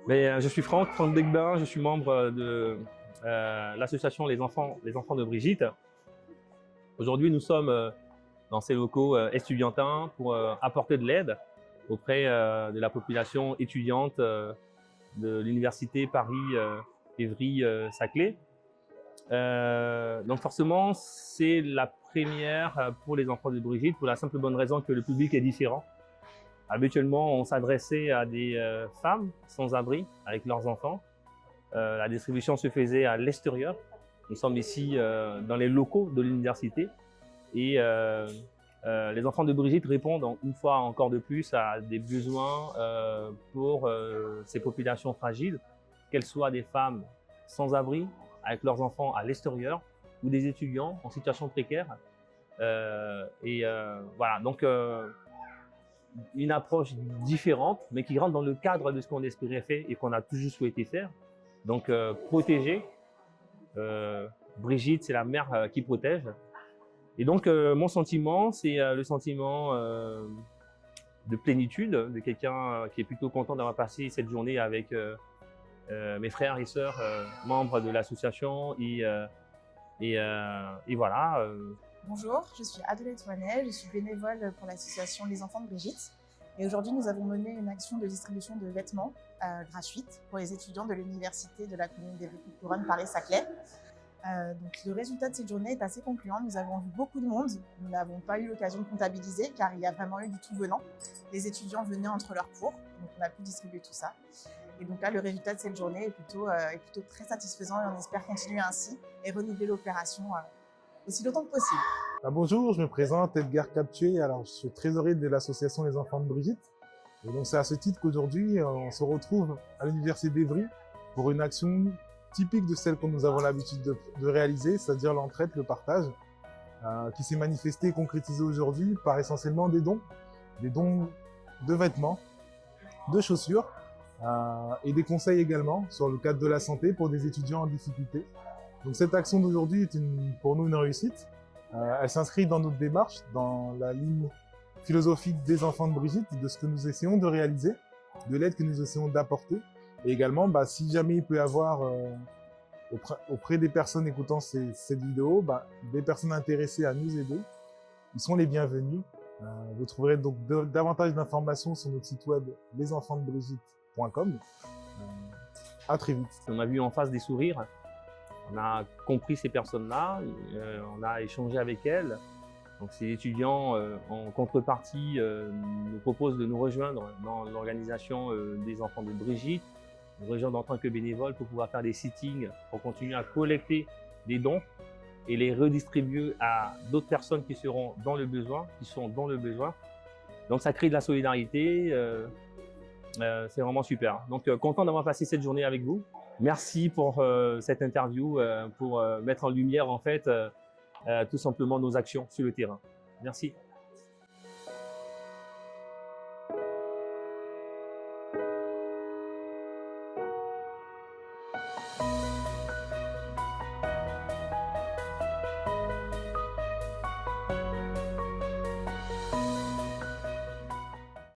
Je suis Franck Degbin, je suis membre de l'association Les Enfants de Brigitte. Aujourd'hui, nous sommes dans ces locaux estudiantins pour apporter de l'aide auprès de la population étudiante de l'université Paris-Évry-Saclay. Donc forcément, c'est la première pour les enfants de Brigitte pour la simple bonne raison que le public est différent. Habituellement, on s'adressait à des femmes sans abri avec leurs enfants. La distribution se faisait à l'extérieur. Nous sommes ici dans les locaux de l'université et les enfants de Brigitte répondent une fois encore de plus à des besoins pour ces populations fragiles, qu'elles soient des femmes sans abri avec leurs enfants à l'extérieur ou des étudiants en situation précaire. Voilà, donc une approche différente, mais qui rentre dans le cadre de ce qu'on espérait faire et qu'on a toujours souhaité faire. Donc protéger. Brigitte, c'est la mère qui protège. Et donc mon sentiment, c'est le sentiment de plénitude, de quelqu'un qui est plutôt content d'avoir passé cette journée avec mes frères et sœurs membres de l'association et voilà. Bonjour, je suis Adelaide Toinet, je suis bénévole pour l'association Les Enfants de Brigitte. Et aujourd'hui, nous avons mené une action de distribution de vêtements gratuite pour les étudiants de l'université de la commune d'Évry-Couronne Paris-Saclay. Donc le résultat de cette journée est assez concluant. Nous avons vu beaucoup de monde. Nous n'avons pas eu l'occasion de comptabiliser car il y a vraiment eu du tout venant. Les étudiants venaient entre leurs cours, donc on a pu distribuer tout ça. Et donc là, le résultat de cette journée est plutôt très satisfaisant et on espère continuer ainsi et renouveler l'opération aussi longtemps que possible. Bonjour, je me présente Edgar Captué, alors je suis trésorier de l'association Les Enfants de Brigitte. Et donc c'est à ce titre qu'aujourd'hui on se retrouve à l'université d'Évry pour une action typique de celle que nous avons l'habitude de réaliser, c'est-à-dire l'entraide, le partage, qui s'est manifesté et concrétisé aujourd'hui par essentiellement des dons de vêtements, de chaussures et des conseils également sur le cadre de la santé pour des étudiants en difficulté. Donc cette action d'aujourd'hui est pour nous une réussite. Elle s'inscrit dans notre démarche, dans la ligne philosophique des enfants de Brigitte, de ce que nous essayons de réaliser, de l'aide que nous essayons d'apporter. Et également, si jamais il peut y avoir auprès des personnes écoutant cette vidéo, des personnes intéressées à nous aider, ils sont les bienvenus. Vous trouverez donc davantage d'informations sur notre site web lesenfantsdebrigitte.com. À très vite. On a vu en face des sourires. On a compris ces personnes-là, on a échangé avec elles. Donc ces étudiants, en contrepartie, nous proposent de nous rejoindre dans l'organisation des enfants de Brigitte, nous rejoindre en tant que bénévoles pour pouvoir faire des sittings, pour continuer à collecter des dons et les redistribuer à d'autres personnes qui seront dans le besoin, Donc ça crée de la solidarité, c'est vraiment super. Donc content d'avoir passé cette journée avec vous. Merci pour cette interview, pour mettre en lumière en fait tout simplement nos actions sur le terrain. Merci.